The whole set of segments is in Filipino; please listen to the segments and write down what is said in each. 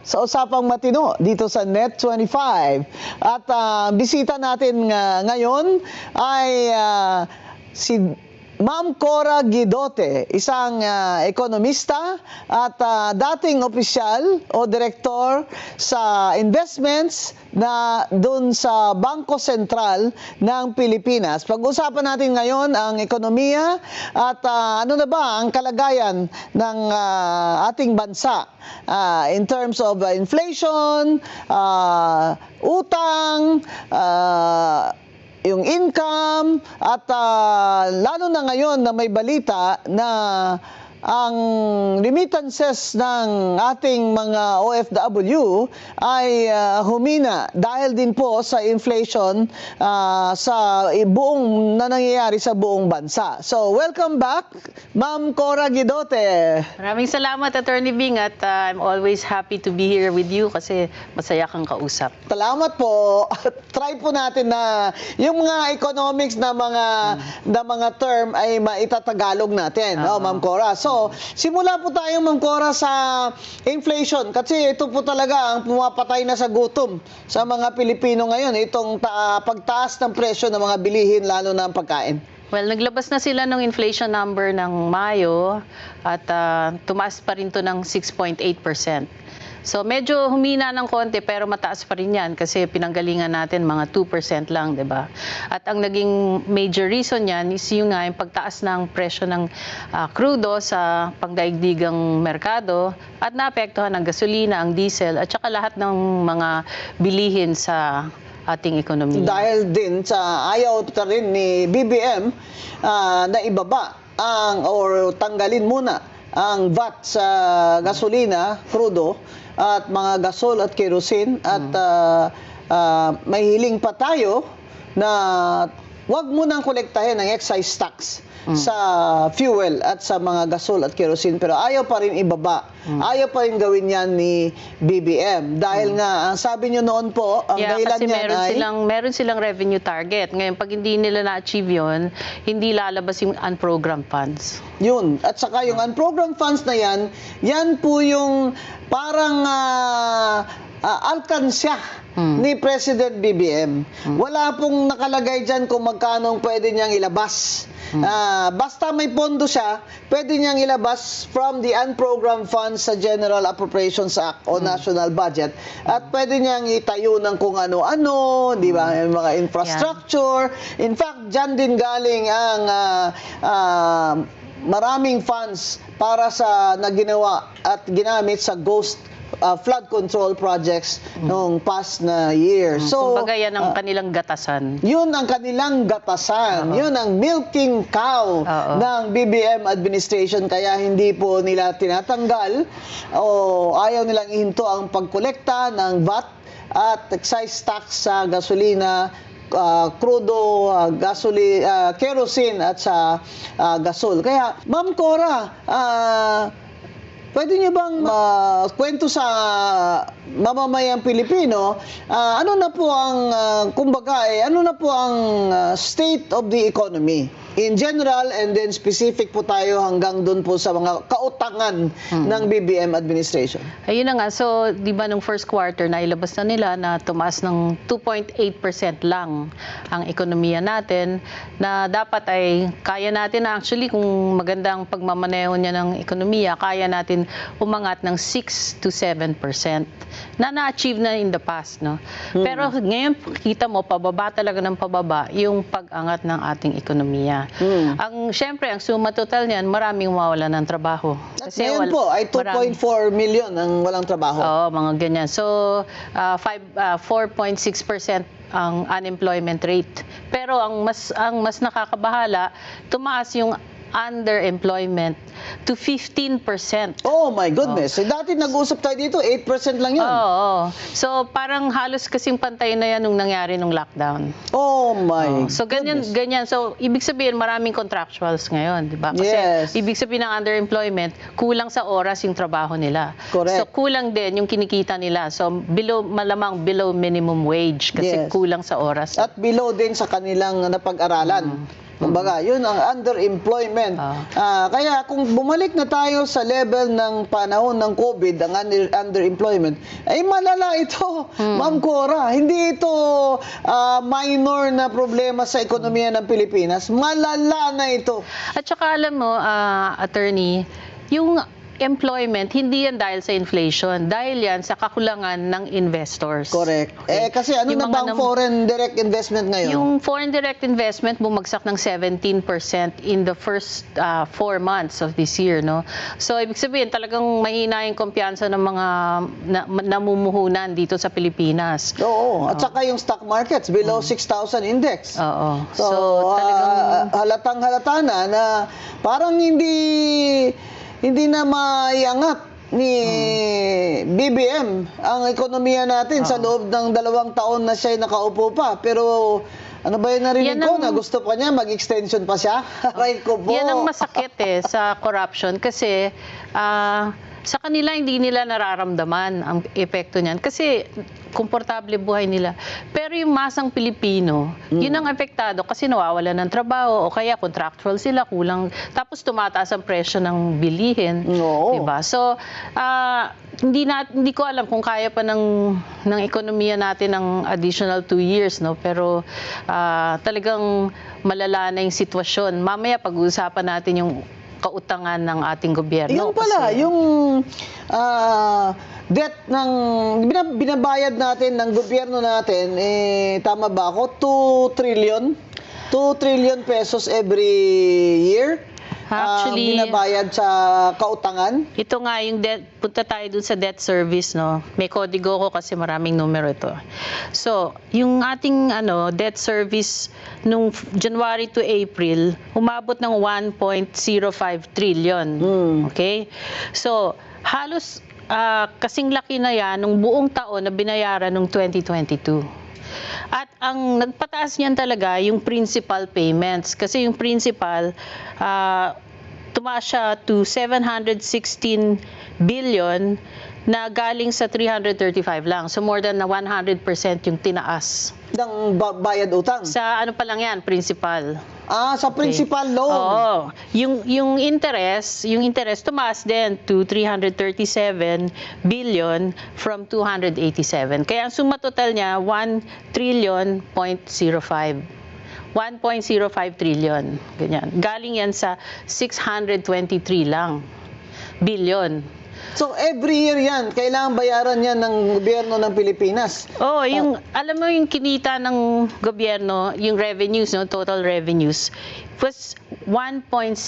sa Usapang Matino dito sa Net25. At bisita natin ngayon ay si Ma'am Cora Guidote, isang ekonomista at dating opisyal o direktor sa investments na dun sa Bangko Sentral ng Pilipinas. Pag-usapan natin ngayon ang ekonomiya at ano na ba ang kalagayan ng ating bansa in terms of inflation, utang, yung income at lalo na ngayon na may balita na ang remittances ng ating mga OFW ay humina dahil din po sa inflation sa buong nangyayari sa buong bansa. So, welcome back, Ma'am Cora Guidote. Maraming salamat, Attorney Bing, at I'm always happy to be here with you kasi masaya kang kausap. Salamat po. Try po natin na yung mga economics na mga term ay maitatagalog natin, no, Ma'am Cora. So, simula po tayo, Ma'am Cora, sa inflation. Kasi ito po talaga ang pumapatay na sa gutom sa mga Pilipino ngayon. Itong pagtaas ng presyo ng mga bilihin, lalo na ang pagkain. Well, naglabas na sila ng inflation number ng Mayo at tumaas pa rin to ng 6.8%. So medyo humina ng konti pero mataas pa rin yan kasi pinanggalingan natin mga 2% lang, 'di ba? At ang naging major reason yan is yung pagtaas ng presyo ng krudo sa pangdaigdigang merkado at naapektuhan ang gasolina, ang diesel at saka lahat ng mga bilihin sa ating ekonomiya. Dahil din sa ayaw pa rin ni BBM na ibaba or tanggalin muna ang VAT sa gasolina, krudo, at mga gasol at kerosene at may hiling pa tayo na wag mo nang kolektahin ang excise tax sa fuel at sa mga gasol at kerosene pero ayaw pa rin ibaba. Ayaw pa rin gawin yan ni BBM dahil nga ang sabi nyo noon po ang dahilan niyan meron silang revenue target. Ngayon pag hindi nila na-achieve yon, hindi lalabas yung unprogrammed funds. Yun. At saka yung unprogrammed funds na yan po yung parang alkansya ni President BBM. Wala pong nakalagay dyan kung magkano pwede niyang ilabas. Basta may pondo siya, pwede niyang ilabas from the unprogrammed funds sa General Appropriations Act o National Budget. At pwede niyang itayo ng kung ano-ano, di ba? Mga infrastructure. In fact, dyan din galing ang maraming funds para sa naginawa at ginamit sa ghost flood control projects noong past na year. So, kumbaga yan ang kanilang gatasan. Yun ang kanilang gatasan. Yun ang milking cow ng BBM administration. Kaya hindi po nila tinatanggal o ayaw nilang ihinto ang pagkolekta ng VAT at excise tax sa gasolina, krudo, kerosene at sa gasol. Kaya, Ma'am Cora, pwede niyo bang kwento sa mamamayang Pilipino, ano na po ang, ano na po ang state of the economy in general and then specific po tayo hanggang doon po sa mga kautangan ng BBM administration? Ayun na nga. So, di ba nung first quarter, nailabas na nila na tumaas ng 2.8% lang ang ekonomiya natin na dapat ay kaya natin actually kung magandang pagmamaneho niya ng ekonomiya, kaya natin umangat ng 6 to 7% na na-achieve na in the past, no? Pero ngayon, kita mo, pababa talaga ng pababa yung pag-angat ng ating ekonomiya. Syempre, ang suma total niyan, maraming mawawala ng trabaho. Kasi ngayon po, ay 2.4 million ang walang trabaho. Oo, mga ganyan. So, 4.6% ang unemployment rate. Pero ang mas nakakabahala, tumaas yung underemployment to 15%. Oh my goodness. So, dati nag-usap tayo dito, 8% lang yun. Oo. So parang halos kasing pantay na yan nung nangyari nung lockdown. Oh my So ganyan. So ibig sabihin maraming contractuals ngayon, di ba? Kasi ibig sabihin ng underemployment, kulang sa oras yung trabaho nila. Correct. So kulang din yung kinikita nila. So malamang below minimum wage kasi kulang sa oras. At below din sa kanilang napag-aralan. Kumbaga, yun ang underemployment. Kaya kung bumalik na tayo sa level ng panahon ng COVID, ang underemployment, ay malala ito, Ma'am Cora. Hindi ito minor na problema sa ekonomiya ng Pilipinas. Malala na ito. At saka alam mo, attorney, yung employment, hindi yan dahil sa inflation. Dahil yan sa kakulangan ng investors. Correct. Okay? Kasi ano Yung na mga bang foreign direct investment ngayon? Yung foreign direct investment bumagsak ng 17% in the first 4 months of this year, no? So ibig sabihin talagang mahina yung kumpiyansa ng mga namumuhunan dito sa Pilipinas. Oo. At saka yung stock markets below 6,000 index. Oo. So, halatang halata na parang hindi na maiangat ni BBM ang ekonomiya natin sa loob ng 2 taon na siya nakaupo pa. Pero ano ba yung narinig ko na gusto pa niya mag-extension pa siya? Aray ko po. Yan ang masakit sa corruption kasi sa kanila hindi nila nararamdaman ang epekto niyan kasi komportable buhay nila. Pero yung masang Pilipino, yun ang apektado kasi nawawala ng trabaho o kaya contractual sila, kulang. Tapos tumataas ang presyo ng bilihin. Oo. Diba? So, hindi ko alam kung kaya pa ng ekonomiya natin ng additional 2 years, no? Pero talagang malala na yung sitwasyon. Mamaya pag-uusapan natin yung kautangan ng ating gobyerno. Yun pala, yung debt ng binabayad natin ng gobyerno natin, tama ba ako? 2 trillion? 2 trillion pesos every year? Actually, binabayad sa kautangan? ito nga yung debt, punta tayo dun sa debt service, no? May kodigo ko kasi maraming numero ito. So, yung ating debt service nung January to April, umabot ng 1.05 trillion. Okay? So, halos kasing laki na yan nung buong taon na binayaran nung 2022. At ang nagpataas niyan talaga yung principal payments. Kasi yung principal, tumaas siya to 716 billion na galing sa 335 lang. So more than 100% yung tinaas. Ng bayad utang? Sa ano pa lang yan, principal. Sa principal loan? Oo. Yung interest tumaas din to 337 billion from 287. Kaya ang suma total niya 1 trillion point 05. 1.05 trillion. Ganyan. Galing yan sa 623 lang billion. So every year yan, kailangan bayaran yan ng gobyerno ng Pilipinas. Oh, alam mo yung kinita ng gobyerno, yung revenues, no, total revenues was 1.6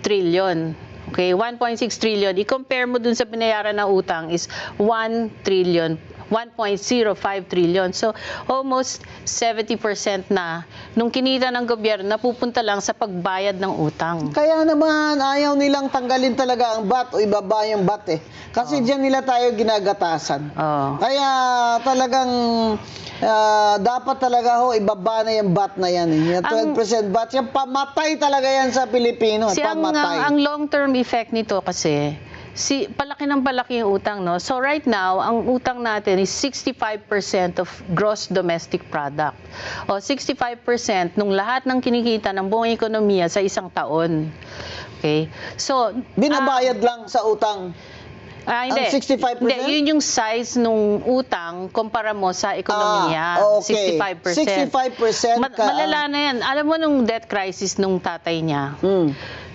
trillion. Okay, 1.6 trillion. I-compare mo dun sa binayaran na utang is 1 trillion. 1.05 trillion. So, almost 70% na nung kinita ng gobyerno napupunta lang sa pagbayad ng utang. Kaya naman, ayaw nilang tanggalin talaga ang VAT o ibaba yung VAT eh. Kasi diyan nila tayo ginagatasan. Kaya talagang dapat talaga ibaba na yung VAT na yan. Yung 12% VAT, yung pamatay talaga yan sa Pilipino. Pamatay. Ang long-term effect nito kasi, palaki ng palaki yung utang, no? So right now, ang utang natin is 65% of gross domestic product. O 65% nung lahat ng kinikita ng buong ekonomiya sa isang taon. Okay? So, binabayad lang sa utang. Hindi. Ang 65%? Hindi, yun yung size nung utang kumpara mo sa ekonomiya. Okay. 65%. 65% malala na yan. Alam mo nung debt crisis nung tatay niya,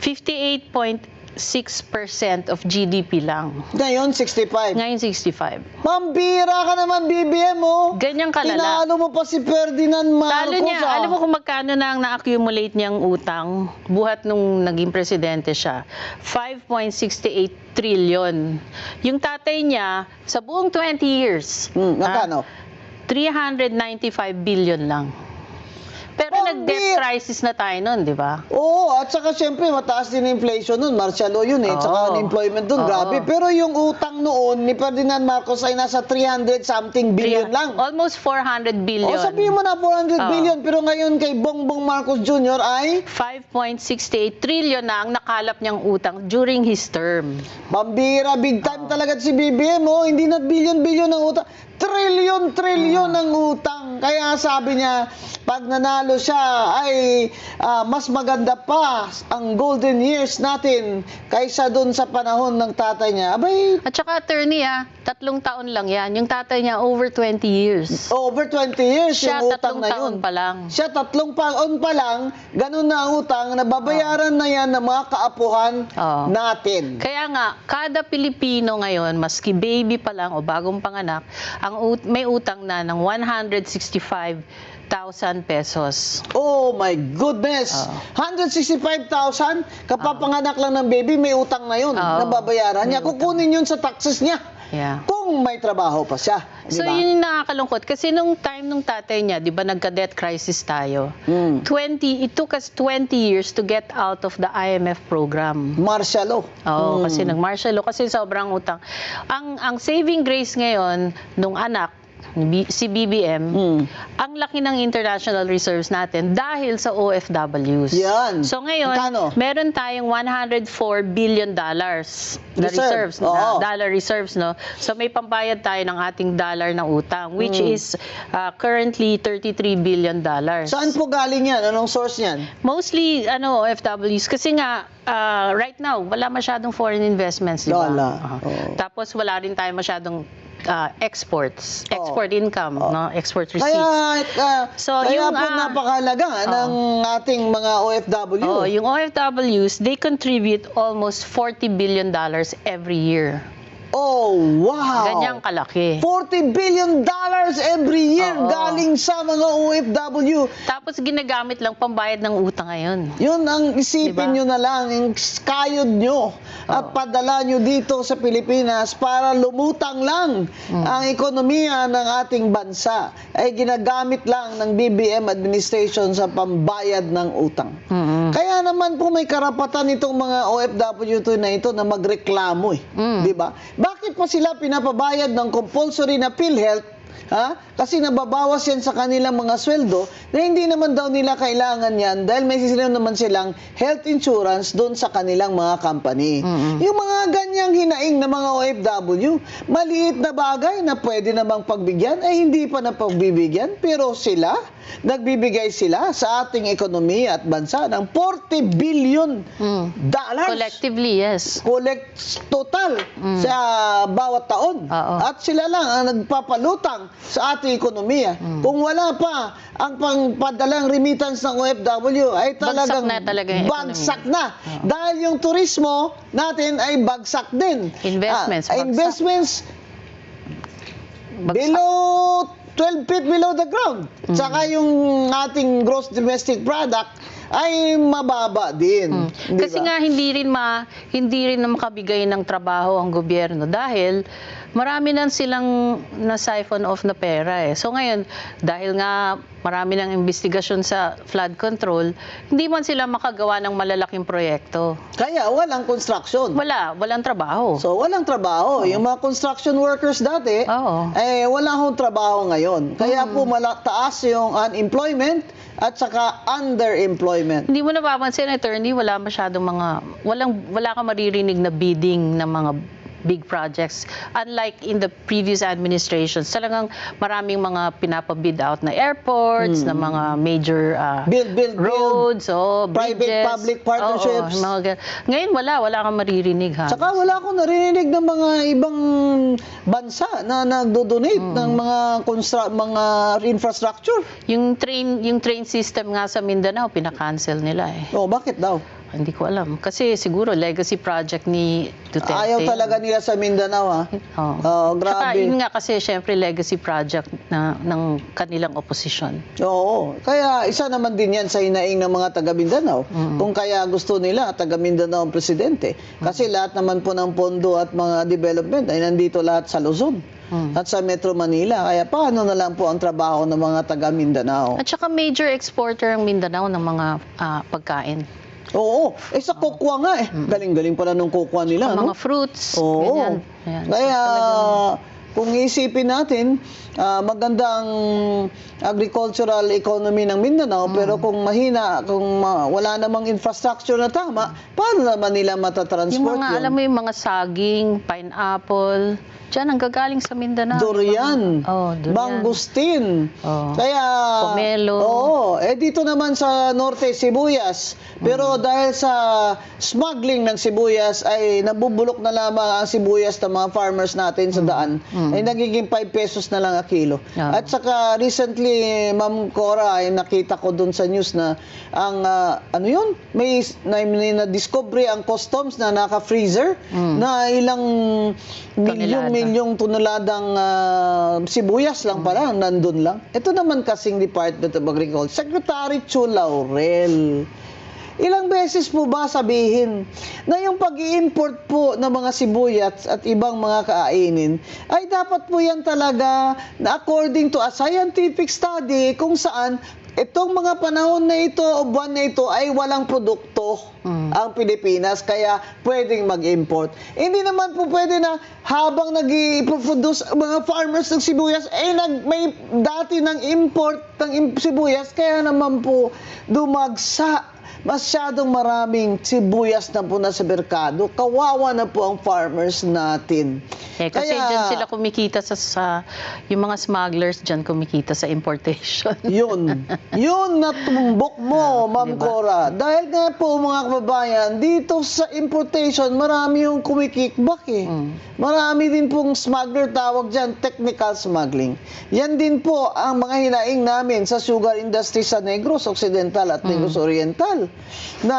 58.6% of GDP lang. Ngayon, 65. Ngayon, 65. Mambira ka naman, BBM, oh. Ganyan kalala. Tinalo mo pa si Ferdinand Marcos. Lalo niya, alam mo kung magkano na ang na-accumulate niyang utang buhat nung naging presidente siya. 5.68 trillion. Yung tatay niya, sa buong 20 years, magkano? 395 billion lang. Pero nag-debt crisis na tayo nun, di ba? Oo, at saka siyempre mataas din inflation nun, martial law yun eh, tsaka unemployment dun, grabe. Pero yung utang noon ni Ferdinand Marcos ay nasa 300-something billion lang. Almost 400 billion. O sabihin mo na 400 billion, pero ngayon kay Bongbong Marcos Jr. ay 5.68 trillion na ang nakalap niyang utang during his term. Pambira, big time talaga si BBM, oh. Hindi na billion-billion ang utang. Trillion ang utang. Kaya sabi niya, pag nanalo siya ay mas maganda pa ang golden years natin kaysa dun sa panahon ng tatay niya. Abay, At saka attorney 3 taon lang yan. Yung tatay niya over 20 years. over 20 years Siya yung utang 3 na taon yun. pa lang. Siya 3 taon pa lang, ganun na ang utang, nababayaran na yan ng mga kaapuhan Oo. natin. Kaya nga, kada Pilipino ngayon, maski baby pa lang o bagong panganak, may utang na ng 165,000 pesos. Oh my goodness! 165,000, kapapanganak lang ng baby, may utang na yun, Oo. nababayaran niya. May utang. Kukunin yun sa taxes niya. Yeah. Kung may trabaho pa siya. So, Di ba? yun yung nakakalungkot. Kasi nung time nung tatay niya, di ba, nagka-debt crisis tayo. Mm. It took us 20 years to get out of the IMF program. Martial law. Oo, kasi nag-martial law, kasi sobrang utang. Ang saving grace ngayon, nung anak, si BBM, ang laki ng international reserves natin dahil sa OFWs. Yan. So ngayon, Magkano? meron tayong $104 billion na Reserve. reserves, Oo. dollar reserves, no? So may pambayad tayo ng ating dollar na utang, which is currently $33 billion. Saan po galing yan? Anong source niyan? Mostly OFWs kasi nga right now wala masyadong foreign investments, di ba? Wala. Oo. Tapos wala rin tayo masyadong export income, Oo. no? Export receipts. So, Kaya yung, po napakahalaga ng ating mga OFW. yung OFWs, they contribute almost $40 billion every year. Oh, wow! Ganyang kalaki. $40 billion every year Oo. galing sa mga OFW. Tapos ginagamit lang pambayad ng utang ngayon. Yun ang isipin Diba? nyo na lang, yung kayod nyo at padala nyo dito sa Pilipinas para lumutang lang ang ekonomiya ng ating bansa ay ginagamit lang ng BBM administration sa pambayad ng utang. Kaya naman po may karapatan itong mga OFW na ito na magreklamo di ba? Bakit pa sila pinapabayad ng compulsory na PhilHealth? Kasi nababawas yan sa kanilang mga sweldo na hindi naman daw nila kailangan yan dahil may sila naman silang health insurance doon sa kanilang mga company. Yung mga ganyang hinaing na mga OFW, maliit na bagay na pwede namang pagbigyan ay hindi pa na pagbibigyan, pero nagbibigay sila sa ating ekonomiya at bansa ng $40 billion. Collectively, yes. Total sa bawat taon. Oo. At sila lang ang nagpapalutang sa ating ekonomiya. Kung wala pa ang pangpadalang remittance ng OFW ay talagang Bagsak na talaga yung bagsak na. Dahil yung turismo natin ay bagsak din. Investments, bagsak. Investments Bagsak. below 12 feet below the ground. Saka yung ating gross domestic product ay mababa din. Di Kasi ba? nga hindi rin na makabigay ng trabaho ang gobyerno dahil marami na silang na-siphon off na pera . So ngayon, dahil nga marami ng investigasyon sa flood control, hindi man sila makagawa ng malalaking proyekto. Kaya walang construction. Walang trabaho. So, walang trabaho. Yung mga construction workers dati, Oo. wala hong trabaho ngayon. Kaya po taas yung unemployment at saka underemployment. Hindi mo napapansin, attorney, wala ka maririnig na bidding ng mga big projects. Unlike in the previous administrations, talagang maraming mga pinapabid out na airports, na mga major Build. roads, bridges. Private-public partnerships. Oo, ngayon wala kang maririnig, ha? Saka wala akong narinig ng mga ibang bansa na nagdo-donate ng mga infrastructure. Yung train system nga sa Mindanao, pinakancel nila . Oh, bakit daw? Hindi ko alam. Kasi siguro legacy project ni Duterte. Ayaw talaga nila sa Mindanao, Oo. grabe. Saka yun nga kasi syempre legacy project ng kanilang opposition. Oo. Kaya isa naman din yan sa hinaing ng mga taga Mindanao. Kung kaya gusto nila taga Mindanao ang presidente. Kasi lahat naman po ng pondo at mga development ay nandito lahat sa Luzon at sa Metro Manila. Kaya paano na lang po ang trabaho ng mga taga Mindanao? At saka major exporter ang Mindanao ng mga pagkain. Oo. Sa kokwa nga Galing-galing pala nung kokwa nila, no? Mga fruits. Oo. Ganyan. Ayan. Kaya, So, kung isipin natin, maganda ang agricultural economy ng Mindanao, pero kung mahina, kung wala namang infrastructure na tama, paano naman nila yung matatransport mga, yun? alam mo yung mga saging, pineapple, Diyan, ang gagaling sa Mindanao. Durian. Oh, durian. Mangustin. Oh. Kaya, Pomelo. Oo. Dito naman sa norte, sibuyas. Pero dahil sa smuggling ng sibuyas, ay nabubulok na lamang ang sibuyas ng mga farmers natin sa daan. Ay nagiging 5 pesos na lang a kilo. Yeah. At saka recently, Ma'am Cora, ay nakita ko dun sa news na ang, ano yun? May na-discovery ang customs na naka-freezer na ilang milyong tunuladang sibuyas lang pala, nandun lang. Ito naman kasing Department of Agriculture, Secretary Chu Laurel. Ilang beses po ba sabihin na yung pag-i-import po ng mga sibuyas at ibang mga kainin ay dapat po yan talaga na according to a scientific study kung saan itong mga panahon na ito o buwan na ito ay walang produkto ang Pilipinas, kaya pwedeng mag-import. Hindi naman po pwede na habang nag-i-produce mga farmers ng sibuyas, may dati ng import ng sibuyas, kaya naman po dumagsa. Masyadong maraming sibuyas na po na sa merkado. Kawawa na po ang farmers natin. Kasi dyan sila kumikita sa yung mga smugglers dyan kumikita sa importation. Yun natumbok mo, Ma'am Cora. Dahil nga po mga kababayan, dito sa importation, marami yung kumikikbak eh. Marami din pong smuggler, tawag dyan, technical smuggling. Yan din po ang mga hinaing namin sa sugar industry sa Negros Occidental at Negros Oriental. Na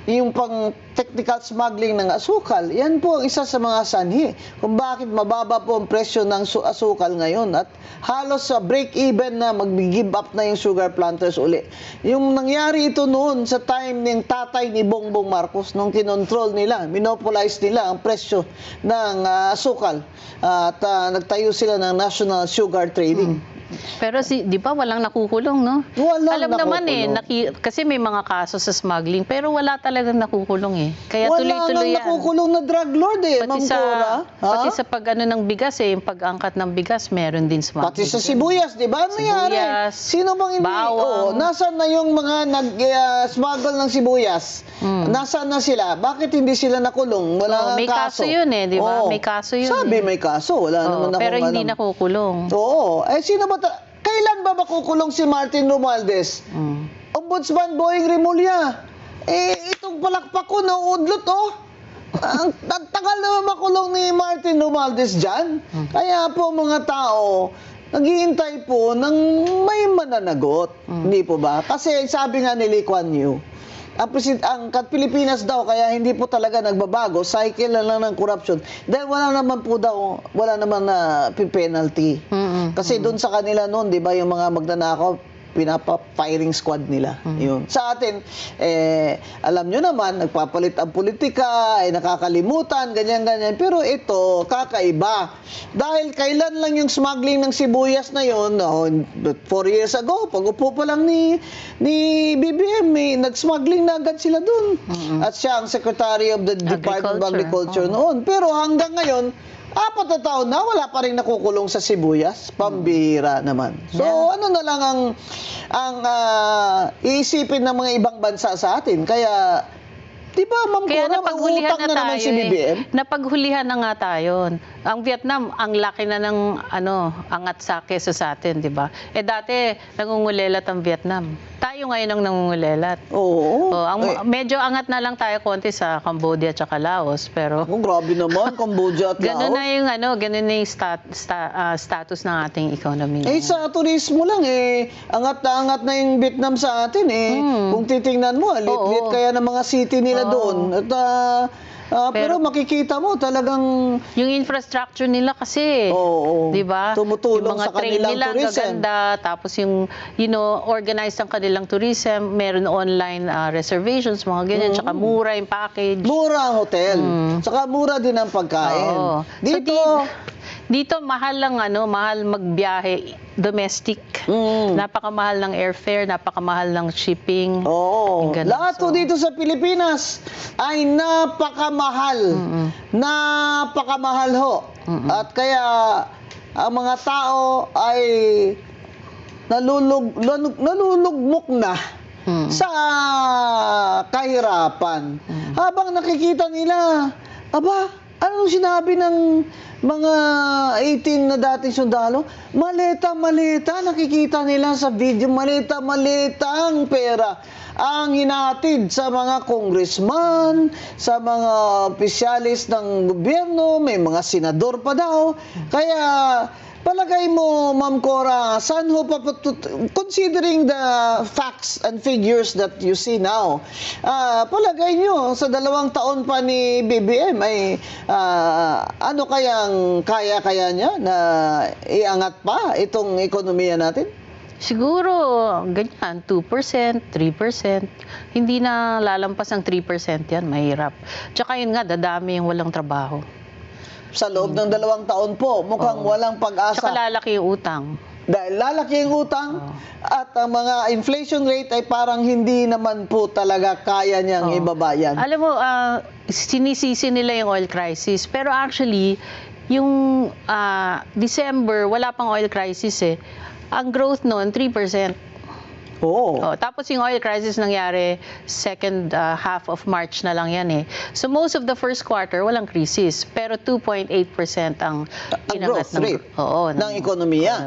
yung pang technical smuggling ng asukal, yan po ang isa sa mga sanhi kung bakit mababa po ang presyo ng asukal ngayon at halos sa break-even na mag-give up na yung sugar planters uli. Yung nangyari ito noon sa time ng tatay ni Bongbong Marcos nung kinontrol nila, monopolize nila ang presyo ng asukal at nagtayo sila ng National Sugar Trading. Pero di ba walang nakukulong, no? Walang Alam naman nakukulong. kasi may mga kaso sa smuggling, pero wala talagang nakukulong eh. Kaya tuloy-tuloy yan. Wala nang nakukulong na drug lord eh, Ma'am Cora. Pati sa pag-ano ng bigas eh, yung pag-angkat ng bigas, meron din smuggling. Pati sa sibuyas, di ba? Ano nangyari? Sibuyas, Sino bang hindi? bawang. Nasaan na yung mga nag-smuggle ng sibuyas? Nasaan na sila? Bakit hindi sila nakulong? Wala may kaso yun eh, di ba? May kaso yun Sabi eh. may kaso. Wala naman akong Pero hindi alam. nakukulong. Oo. Sino ba? Kailan ba makukulong si Martin Romualdez? Ombudsman Boying Remulla. Itong palakpak ko, nauudlot ang tagal naman makulong ni Martin Romualdez dyan. Kaya po mga tao, naghihintay po ng may mananagot. Hindi po ba? Kasi sabi nga ni Lee Kuan Yew, ang Pilipinas daw kaya hindi po talaga nagbabago, cycle na lang ng corruption. Dahil wala naman na penalty. Kasi doon sa kanila noon, 'di ba, yung mga magnanakaw, pinapa-firing squad nila. Yun. Sa atin, alam nyo naman, nagpapalit ang politika, nakakalimutan, ganyan-ganyan. Pero ito, kakaiba. Dahil kailan lang yung smuggling ng sibuyas na yun, 4 years ago, pag-upo pa lang ni BBM, nag-smuggling na agad sila dun. At siya ang Secretary of the Department of Agriculture noon. Pero hanggang ngayon, 4 na taon na, wala pa rin nakukulong sa sibuyas. Pambihira naman. So, ano na lang ang iisipin ng mga ibang bansa sa atin. Kaya, di ba, Ma'am Cora, may utang na naman si BBM? Napaghulihan na nga tayo. Ang Vietnam, ang laki na ng angat sa kesa sa atin, di ba? Dati, nangungulelat ang Vietnam. Tayo ngayon ang nangungulelat. Oo. Medyo angat na lang tayo konti sa Cambodia at Laos, pero grabe naman, Cambodia at Laos. ganun na yung status ng ating economy. Sa turismo lang angat na yung Vietnam sa atin Kung titingnan mo, lit kaya ng mga city nila doon. At pero makikita mo talagang yung infrastructure nila kasi, di ba? Tumutulong yung mga sa train kanilang nila, tourism. gaganda, tapos yung organized ang kanilang tourism, meron online reservations, mga ganyan, tsaka mura yung package. Mura ang hotel. Tsaka mura din ang pagkain. Dito mahal lang mahal magbiyahe domestic. Napakamahal ng airfare, napakamahal ng shipping. Lahat po dito sa Pilipinas ay napakamahal. Napakamahal ho. At kaya ang mga tao ay nalulugmok na sa kahirapan. Habang nakikita nila, Anong sinabi ng mga 18 na dating sundalo? Maleta-maleta, nakikita nila sa video, maleta-maleta ang pera ang hinatid sa mga congressman, sa mga opisyalis ng gobyerno, may mga senador pa daw. Kaya palagay mo, Ma'am Cora, saan ho considering the facts and figures that you see now, palagay nyo sa 2 taon pa ni BBM ay ano kayang kaya niya na iangat pa itong ekonomiya natin? Siguro, ganyan, 2%, 3%. Hindi na lalampas ang 3% yan, mahirap. Tsaka yun nga, dadami yung walang trabaho. Sa loob ng 2 taon po, mukhang walang pag-asa. Tsaka lalaki yung utang. Dahil lalaki yung utang at ang mga inflation rate ay parang hindi naman po talaga kaya niyang ibabayan. Alam mo, sinisisi nila yung oil crisis. Pero actually, yung December, wala pang oil crisis eh. Ang growth noon, 3%. Oo. Tapos yung oil crisis nangyari second half of March na lang yan eh. So most of the first quarter, walang crisis. Pero 2.8% ang inangat growth rate ng ekonomiya.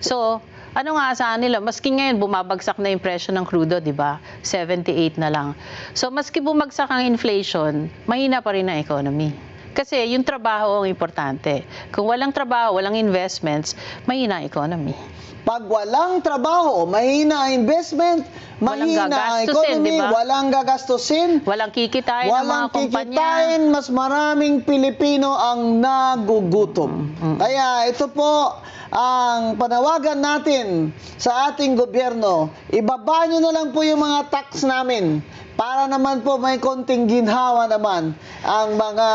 So, ano nga asahan nila? Maski ngayon, bumabagsak na yung presyo ng crudo, di ba? 78 na lang. So, maski bumagsak ang inflation, mahina pa rin ang economy. Kasi yung trabaho ang importante. Kung walang trabaho, walang investments, mahina ang economy. Pag walang trabaho, mahina ang investment, mahina ang economy, diba? Walang gagastusin, walang kikitain ng mga kumpanya. mas maraming Pilipino ang nagugutom. Kaya ito po ang panawagan natin sa ating gobyerno. Ibaba nyo na lang po yung mga tax namin para naman po may konting ginhawa naman ang mga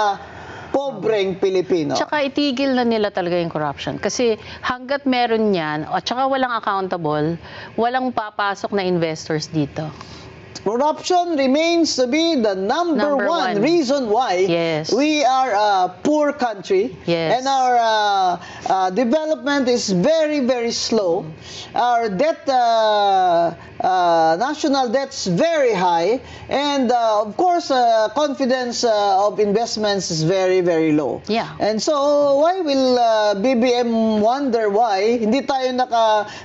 pobreng Pilipino. Tsaka itigil na nila talaga yung corruption. Kasi hanggat meron yan, at tsaka walang accountable, walang papasok na investors dito. Corruption remains to be the number one reason why we are a poor country and our development is very, very slow. Our debt, national debt is very high, and of course, confidence of investments is very, very low. And so, why will BBM wonder why hindi tayo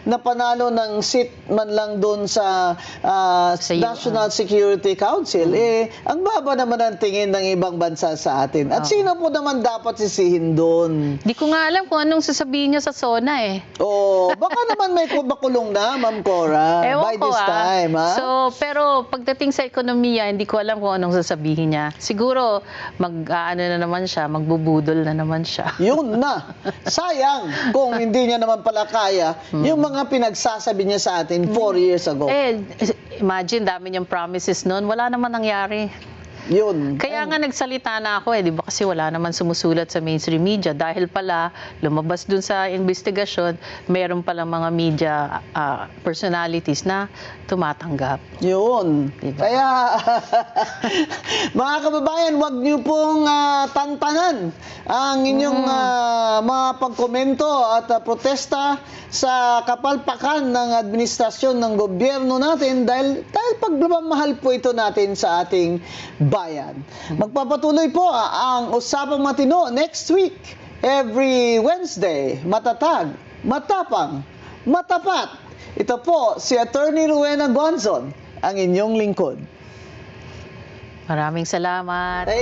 napanalo ng seat man lang doon sa National Security Council? Ang baba naman ang tingin ng ibang bansa sa atin. At sino po naman dapat sisihin doon? Di ko nga alam kung anong sasabihin niya sa SONA eh. Baka naman may kumakulong na, Ma'am Cora, by this time. So, pero pagdating sa ekonomiya, hindi ko alam kung anong sasabihin niya. Siguro, ano na naman siya, magbubudol na naman siya. Yun na. Sayang kung hindi niya naman pala kaya yung mga pinagsasabi niya sa atin 4 years ago. Imagine, dami niyang promises noon. Wala naman nangyari. Yun. Kaya nga nagsalita na ako di ba? Kasi wala naman sumusulat sa mainstream media. Dahil pala, lumabas dun sa investigasyon, meron palang mga media personalities na tumatanggap. Yun. Diba? Kaya, mga kababayan, wag niyo pong tantanan ang inyong mga pagkomento at protesta sa kapalpakan ng administrasyon ng gobyerno natin dahil pagmamahal po ito natin sa ating bayan. Magpapatuloy po ang Usapang Matino next week, every Wednesday. Matatag, matapang, matapat. Ito po si Attorney Rowena Guanzon, ang inyong lingkod. Maraming salamat.